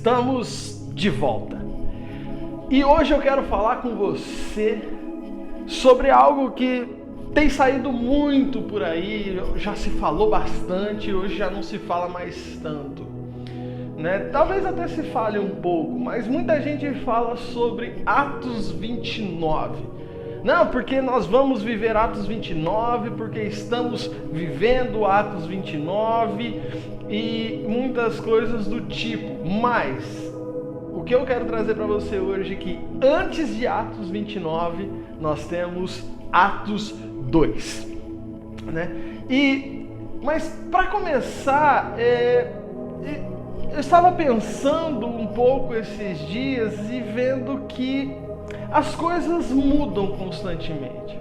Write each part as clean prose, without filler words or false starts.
Estamos de volta. E hoje eu quero falar com você sobre algo que tem saído muito por aí, já se falou bastante, hoje já não se fala mais tanto, né? Talvez até se fale um pouco, mas muita gente fala sobre Atos 29. Não, porque nós vamos viver Atos 29, porque estamos vivendo Atos 29 e muitas coisas do tipo. Mas o que eu quero trazer para você hoje é que antes de Atos 29, nós temos Atos 2, né? Mas para começar, eu estava pensando um pouco esses dias e vendo que as coisas mudam constantemente.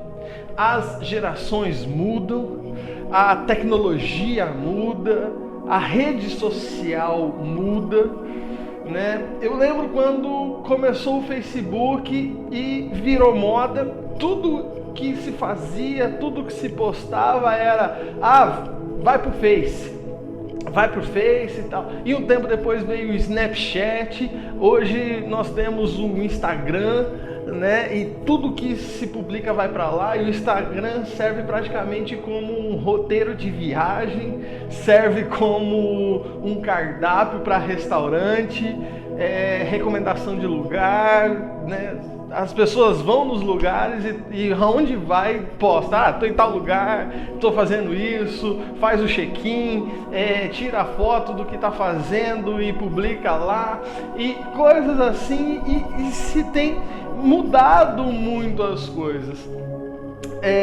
As gerações mudam, a tecnologia muda, a rede social muda, né? Eu lembro quando começou o Facebook e virou moda, tudo que se fazia, tudo que se postava era vai pro Face e tal. E um tempo depois veio o Snapchat, hoje nós temos o Instagram, né? E tudo que se publica vai para lá, e o Instagram serve praticamente como um roteiro de viagem, serve como um cardápio para restaurante, recomendação de lugar, né? As pessoas vão nos lugares e aonde vai, posta, tô em tal lugar, tô fazendo isso, faz o check-in, tira a foto do que tá fazendo e publica lá, e coisas assim, e se tem mudado muito as coisas.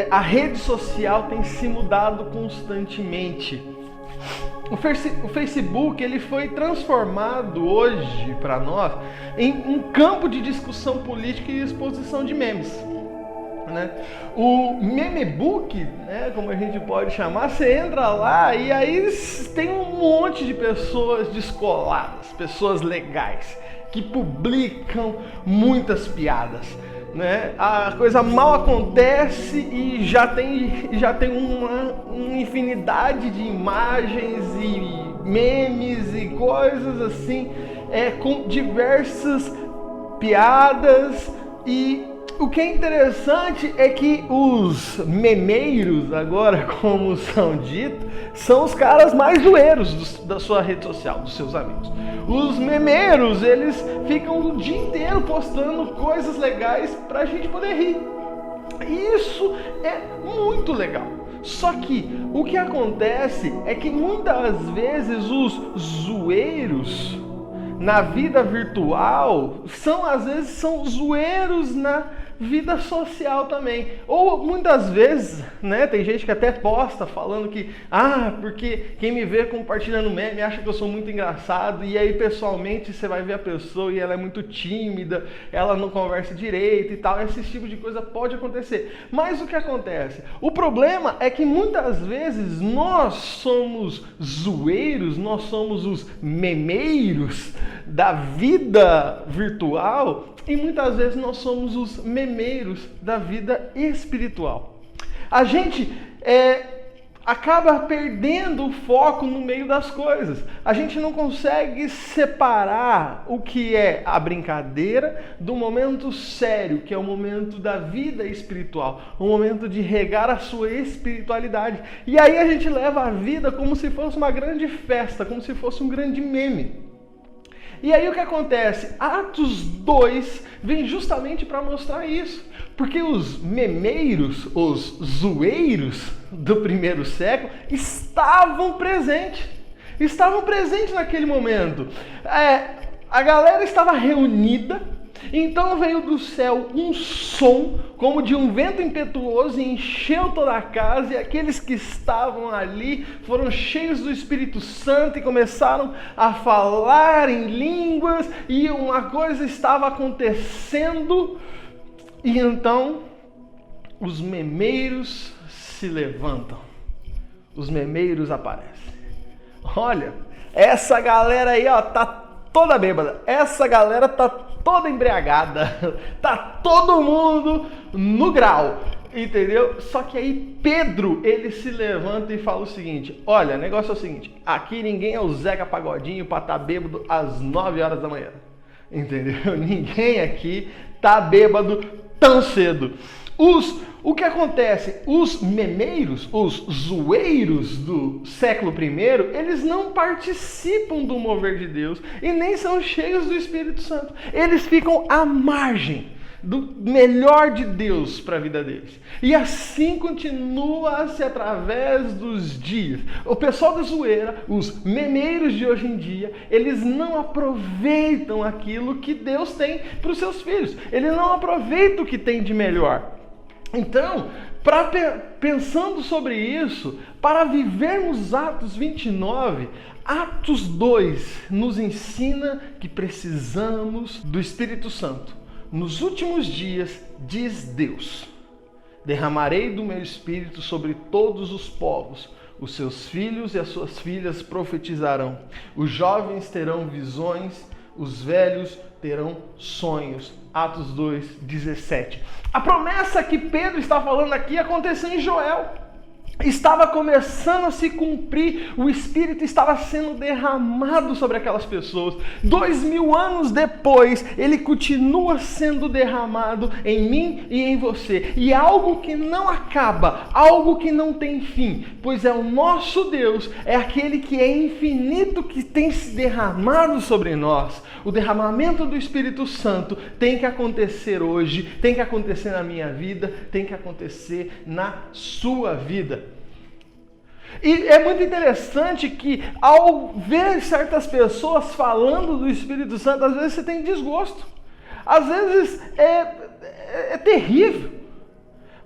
A rede social tem se mudado constantemente. O Facebook ele foi transformado hoje para nós em um campo de discussão política e exposição de memes, né? O memebook, né, como a gente pode chamar, você entra lá e aí tem um monte de pessoas descoladas, pessoas legais, que publicam muitas piadas, né? A coisa mal acontece e já tem uma infinidade de imagens e memes e coisas assim, com diversas piadas. E o que é interessante é que os memeiros, agora como são ditos, são os caras mais zoeiros da sua rede social, dos seus amigos. Os memeiros, eles ficam o dia inteiro postando coisas legais pra gente poder rir. Isso é muito legal. Só que o que acontece é que muitas vezes os zoeiros na vida virtual às vezes são zoeiros na vida social também. Ou muitas vezes, né, tem gente que até posta falando que porque quem me vê compartilhando meme acha que eu sou muito engraçado, e aí pessoalmente você vai ver a pessoa e ela é muito tímida, ela não conversa direito e tal. Esse tipo de coisa pode acontecer. Mas o que acontece? O problema é que muitas vezes nós somos zoeiros, nós somos os memeiros da vida virtual, e muitas vezes nós somos os memeiros da vida espiritual. A gente acaba perdendo o foco no meio das coisas. A gente não consegue separar o que é a brincadeira do momento sério, que é o momento da vida espiritual, o momento de regar a sua espiritualidade. E aí a gente leva a vida como se fosse uma grande festa, como se fosse um grande meme. E aí o que acontece? Atos 2 vem justamente para mostrar isso. Porque os memeiros, os zoeiros do primeiro século estavam presentes. Estavam presentes naquele momento. A galera estava reunida. Então veio do céu um som como de um vento impetuoso e encheu toda a casa, e aqueles que estavam ali foram cheios do Espírito Santo e começaram a falar em línguas, e uma coisa estava acontecendo. E então os memeiros se levantam, os memeiros aparecem. Olha, essa galera aí, tá toda bêbada, essa galera tá toda embriagada, tá todo mundo no grau. Entendeu? Só que aí Pedro, ele se levanta e fala o seguinte: olha, o negócio é o seguinte, aqui ninguém é o Zeca Pagodinho para estar bêbado às 9 horas da manhã. Entendeu? Ninguém aqui tá bêbado tão cedo. O que acontece? Os memeiros, os zoeiros do século I, eles não participam do mover de Deus e nem são cheios do Espírito Santo. Eles ficam à margem do melhor de Deus para a vida deles. E assim continua-se através dos dias. O pessoal da zoeira, os memeiros de hoje em dia, eles não aproveitam aquilo que Deus tem para os seus filhos. Eles não aproveitam o que tem de melhor. Então, pensando sobre isso, para vivermos Atos 29, Atos 2 nos ensina que precisamos do Espírito Santo. Nos últimos dias, diz Deus, derramarei do meu Espírito sobre todos os povos. Os seus filhos e as suas filhas profetizarão. Os jovens terão visões, os velhos terão sonhos. Atos 2, 17. A promessa que Pedro está falando aqui aconteceu em Joel. Estava começando a se cumprir, o Espírito estava sendo derramado sobre aquelas pessoas. 2000 anos depois, ele continua sendo derramado em mim e em você. E algo que não acaba, algo que não tem fim, pois é o nosso Deus, é aquele que é infinito, que tem se derramado sobre nós. O derramamento do Espírito Santo tem que acontecer hoje, tem que acontecer na minha vida, tem que acontecer na sua vida. E é muito interessante que ao ver certas pessoas falando do Espírito Santo, às vezes você tem desgosto. Às vezes é terrível.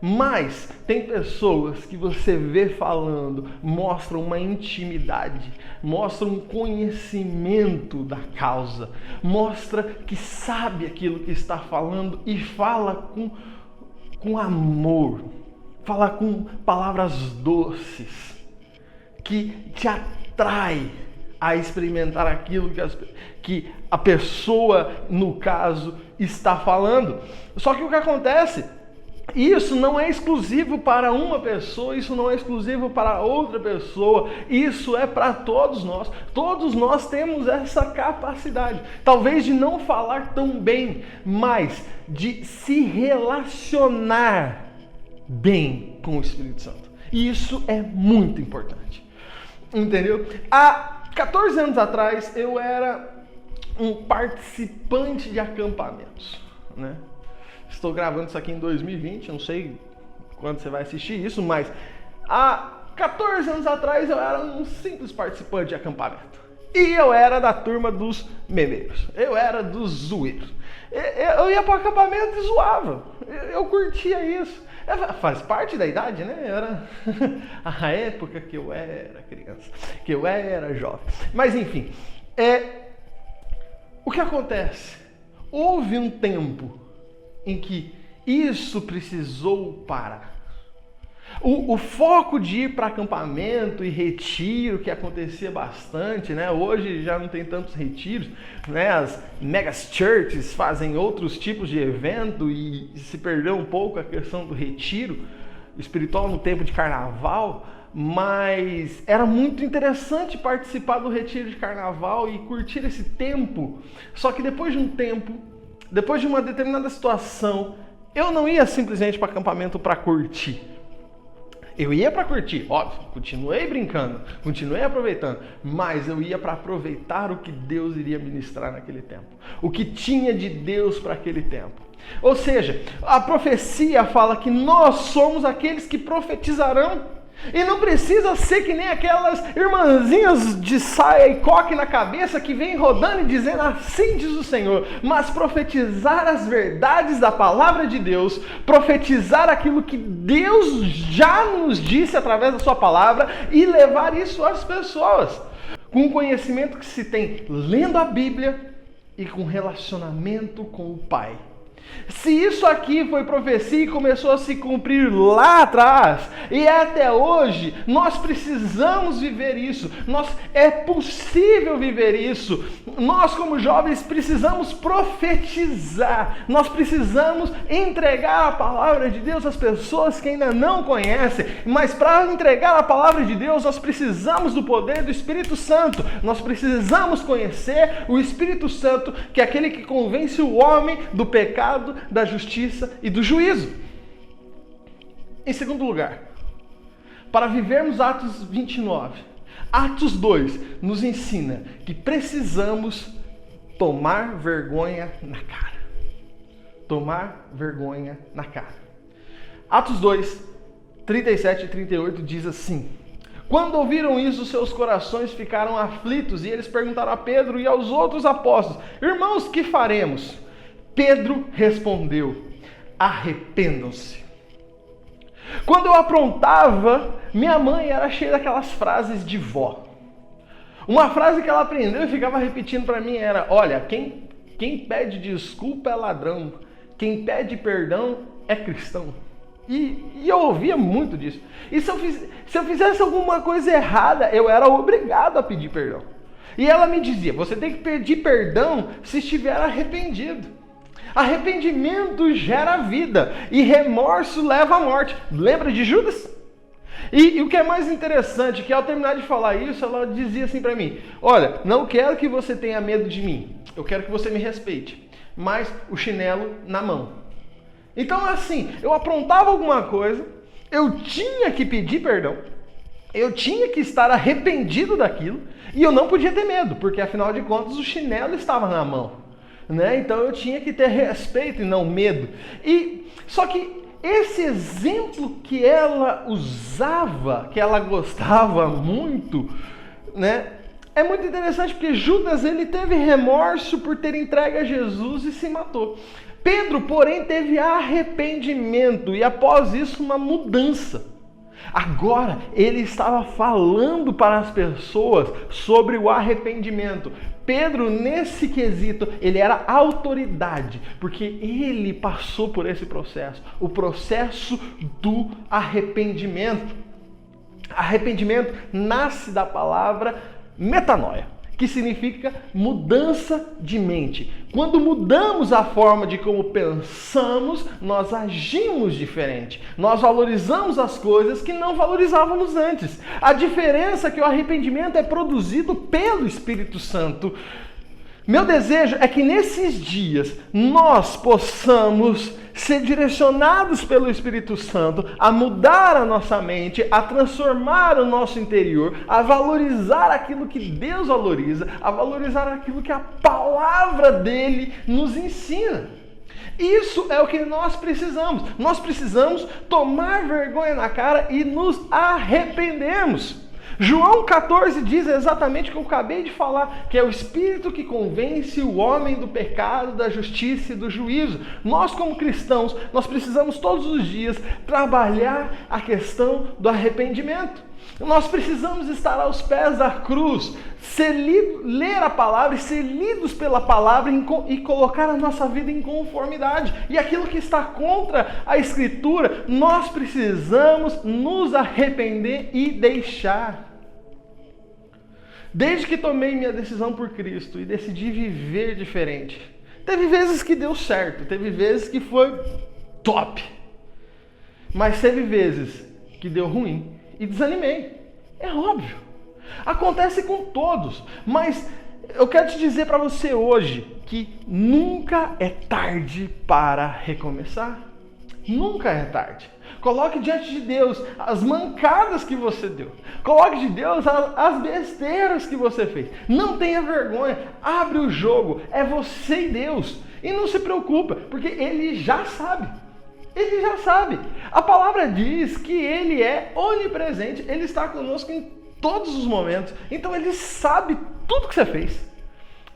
Mas tem pessoas que você vê falando, mostram uma intimidade, mostram um conhecimento da causa, mostra que sabe aquilo que está falando e fala com amor, fala com palavras doces, que te atrai a experimentar aquilo que a pessoa, no caso, está falando. Só que o que acontece? Isso não é exclusivo para uma pessoa, isso não é exclusivo para outra pessoa, isso é para todos nós. Todos nós temos essa capacidade, talvez de não falar tão bem, mas de se relacionar bem com o Espírito Santo. E isso é muito importante. Entendeu? Há 14 anos atrás eu era um participante de acampamentos, né? Estou gravando isso aqui em 2020, não sei quando você vai assistir isso, mas há 14 anos atrás eu era um simples participante de acampamento. E eu era da turma dos memeiros, eu era dos zoeiros. Eu ia para o acampamento e zoava, eu curtia isso. Faz parte da idade, né? Era a época que eu era criança, que eu era jovem. Mas enfim, o que acontece? Houve um tempo em que isso precisou parar. O foco de ir para acampamento e retiro, que acontecia bastante, né? Hoje já não tem tantos retiros, né? As megas churches fazem outros tipos de evento e se perdeu um pouco a questão do retiro espiritual no tempo de carnaval, mas era muito interessante participar do retiro de carnaval e curtir esse tempo. Só que depois de um tempo, depois de uma determinada situação, eu não ia simplesmente para acampamento para curtir. Eu ia para curtir, óbvio, continuei brincando, continuei aproveitando, mas eu ia para aproveitar o que Deus iria ministrar naquele tempo, o que tinha de Deus para aquele tempo. Ou seja, a profecia fala que nós somos aqueles que profetizarão. E não precisa ser que nem aquelas irmãzinhas de saia e coque na cabeça que vem rodando e dizendo assim diz o Senhor, mas profetizar as verdades da palavra de Deus, profetizar aquilo que Deus já nos disse através da sua palavra e levar isso às pessoas, com o conhecimento que se tem lendo a Bíblia e com relacionamento com o Pai. Se isso aqui foi profecia e começou a se cumprir lá atrás, e até hoje, nós precisamos viver isso. É possível viver isso. Nós, como jovens, precisamos profetizar. Nós precisamos entregar a palavra de Deus às pessoas que ainda não conhecem. Mas para entregar a palavra de Deus, nós precisamos do poder do Espírito Santo. Nós precisamos conhecer o Espírito Santo, que é aquele que convence o homem do pecado, da justiça e do juízo. Em segundo lugar, para vivermos Atos 29, Atos 2 nos ensina que precisamos tomar vergonha na cara. Tomar vergonha na cara. Atos 2, 37 e 38 diz assim: quando ouviram isso, seus corações ficaram aflitos e eles perguntaram a Pedro e aos outros apóstolos: irmãos, que faremos? Pedro respondeu: arrependam-se. Quando eu aprontava, minha mãe era cheia daquelas frases de vó. Uma frase que ela aprendeu e ficava repetindo para mim era: olha, quem pede desculpa é ladrão, quem pede perdão é cristão. E eu ouvia muito disso. E se eu fizesse alguma coisa errada, eu era obrigado a pedir perdão. E ela me dizia: você tem que pedir perdão se estiver arrependido. Arrependimento gera vida e remorso leva à morte. Lembra de Judas? E o que é mais interessante, que ao terminar de falar isso, ela dizia assim para mim: olha, não quero que você tenha medo de mim, eu quero que você me respeite, mas o chinelo na mão. Então assim, eu aprontava alguma coisa, eu tinha que pedir perdão, eu tinha que estar arrependido daquilo, e eu não podia ter medo, porque afinal de contas o chinelo estava na mão. Então eu tinha que ter respeito e não medo. E só que esse exemplo que ela usava, que ela gostava muito, é muito interessante, porque Judas, ele teve remorso por ter entregue a Jesus e se matou. Pedro, porém, teve arrependimento e após isso uma mudança. Agora ele estava falando para as pessoas sobre o arrependimento. Pedro, nesse quesito, ele era autoridade, porque ele passou por esse processo, o processo do arrependimento. Arrependimento nasce da palavra metanoia, que significa mudança de mente. Quando mudamos a forma de como pensamos, nós agimos diferente. Nós valorizamos as coisas que não valorizávamos antes. A diferença é que o arrependimento é produzido pelo Espírito Santo. Meu desejo é que nesses dias nós possamos ser direcionados pelo Espírito Santo a mudar a nossa mente, a transformar o nosso interior, a valorizar aquilo que Deus valoriza, a valorizar aquilo que a palavra dele nos ensina. Isso é o que nós precisamos. Nós precisamos tomar vergonha na cara e nos arrependermos. João 14 diz exatamente o que eu acabei de falar, que é o Espírito que convence o homem do pecado, da justiça e do juízo. Nós, como cristãos, nós precisamos todos os dias trabalhar a questão do arrependimento. Nós precisamos estar aos pés da cruz, ler a palavra e ser lidos pela palavra e colocar a nossa vida em conformidade. E aquilo que está contra a Escritura, nós precisamos nos arrepender e deixar. Desde que tomei minha decisão por Cristo e decidi viver diferente, teve vezes que deu certo, teve vezes que foi top, mas teve vezes que deu ruim e desanimei. É óbvio. Acontece com todos. Mas eu quero te dizer para você hoje que nunca é tarde para recomeçar. Nunca é tarde. Coloque diante de Deus as mancadas que você deu. Coloque de Deus as besteiras que você fez. Não tenha vergonha. Abre o jogo. É você e Deus. E não se preocupa, porque Ele já sabe. Ele já sabe. A palavra diz que Ele é onipresente. Ele está conosco em todos os momentos. Então Ele sabe tudo que você fez.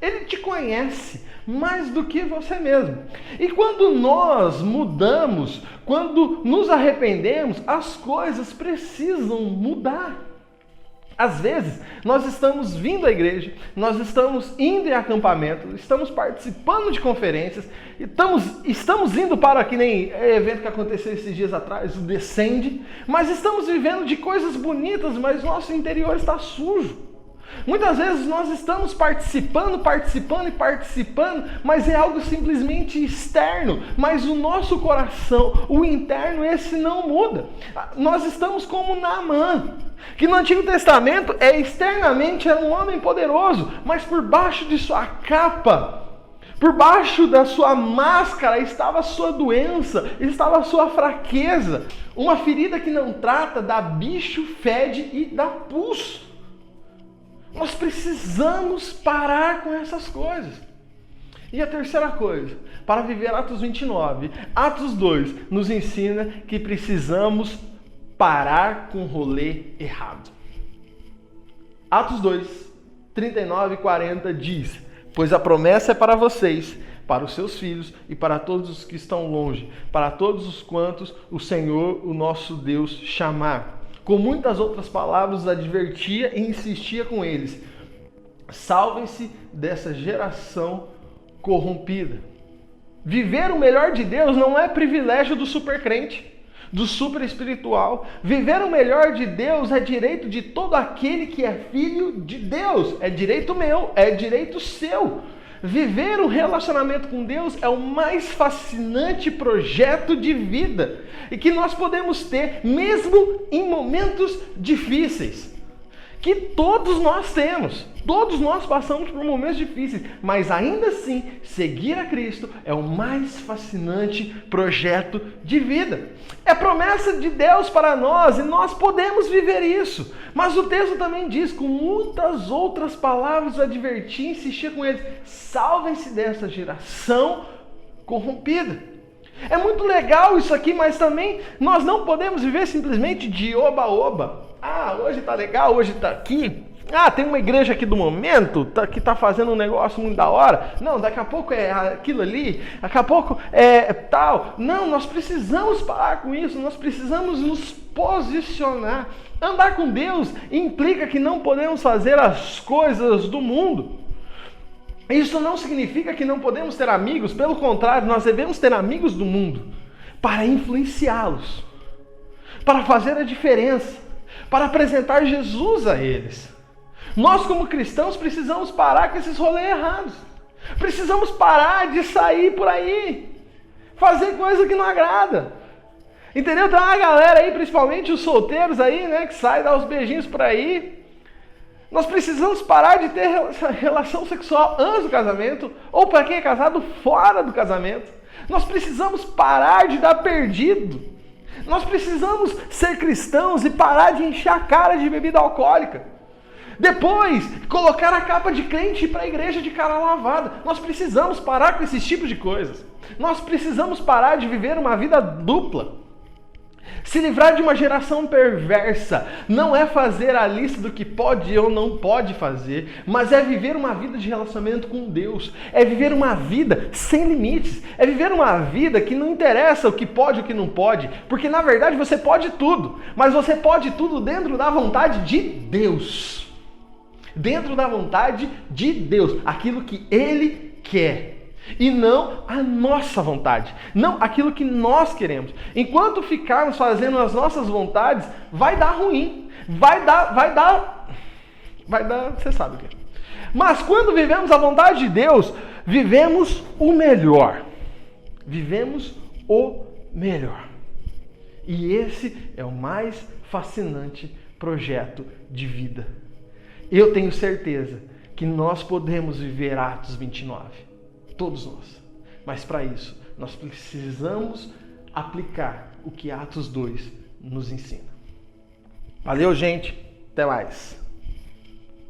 Ele te conhece mais do que você mesmo. E quando nós mudamos, quando nos arrependemos, as coisas precisam mudar. Às vezes, nós estamos vindo à igreja, nós estamos indo em acampamento, estamos participando de conferências, estamos indo para, que nem evento que aconteceu esses dias atrás, o Descende, mas estamos vivendo de coisas bonitas, mas nosso interior está sujo. Muitas vezes nós estamos participando, mas é algo simplesmente externo, mas o nosso coração, o interno, esse não muda. Nós estamos como Naamã, que no Antigo Testamento externamente era um homem poderoso, mas por baixo de sua capa, por baixo da sua máscara estava a sua doença, estava a sua fraqueza. Uma ferida que não trata, dá bicho, fede e dá pus. Nós precisamos parar com essas coisas. E a terceira coisa, para viver Atos 29, Atos 2 nos ensina que precisamos parar com o rolê errado. Atos 2, 39 e 40 diz: pois a promessa é para vocês, para os seus filhos e para todos os que estão longe, para todos os quantos o Senhor, o nosso Deus, chamar. Com muitas outras palavras, advertia e insistia com eles: salvem-se dessa geração corrompida. Viver o melhor de Deus não é privilégio do supercrente, do super espiritual. Viver o melhor de Deus é direito de todo aquele que é filho de Deus. É direito meu, é direito seu. Viver um relacionamento com Deus é o mais fascinante projeto de vida e que nós podemos ter mesmo em momentos difíceis. Que todos nós temos, todos nós passamos por momentos difíceis, mas ainda assim, seguir a Cristo é o mais fascinante projeto de vida. É promessa de Deus para nós e nós podemos viver isso. Mas o texto também diz, com muitas outras palavras, advertir e insistir com eles: salvem-se dessa geração corrompida. É muito legal isso aqui, mas também nós não podemos viver simplesmente de oba-oba. Ah, hoje tá legal, hoje tá aqui. Ah, tem uma igreja aqui do momento que tá fazendo um negócio muito da hora. Não, daqui a pouco é aquilo ali, daqui a pouco é tal. Não, nós precisamos parar com isso, nós precisamos nos posicionar. Andar com Deus implica que não podemos fazer as coisas do mundo. Isso não significa que não podemos ter amigos, pelo contrário, nós devemos ter amigos do mundo para influenciá-los, para fazer a diferença, para apresentar Jesus a eles. Nós, como cristãos, precisamos parar com esses rolês errados. Precisamos parar de sair por aí, fazer coisa que não agrada. Entendeu? Tem uma galera aí, principalmente os solteiros aí, né, que sai dar os beijinhos por aí. Nós precisamos parar de ter relação sexual antes do casamento, ou para quem é casado, fora do casamento. Nós precisamos parar de dar perdido. Nós precisamos ser cristãos e parar de encher a cara de bebida alcoólica. Depois, colocar a capa de crente e ir para a igreja de cara lavada. Nós precisamos parar com esses tipos de coisas. Nós precisamos parar de viver uma vida dupla. Se livrar de uma geração perversa não é fazer a lista do que pode ou não pode fazer, mas é viver uma vida de relacionamento com Deus, é viver uma vida sem limites, é viver uma vida que não interessa o que pode e o que não pode, porque na verdade você pode tudo, mas você pode tudo dentro da vontade de Deus. Dentro da vontade de Deus, aquilo que Ele quer. E não a nossa vontade, não aquilo que nós queremos. Enquanto ficarmos fazendo as nossas vontades, vai dar ruim, vai dar, você sabe o que. Mas quando vivemos a vontade de Deus, vivemos o melhor. Vivemos o melhor. E esse é o mais fascinante projeto de vida. Eu tenho certeza que nós podemos viver Atos 29. Todos nós. Mas para isso, nós precisamos aplicar o que Atos 2 nos ensina. Valeu, gente. Até mais.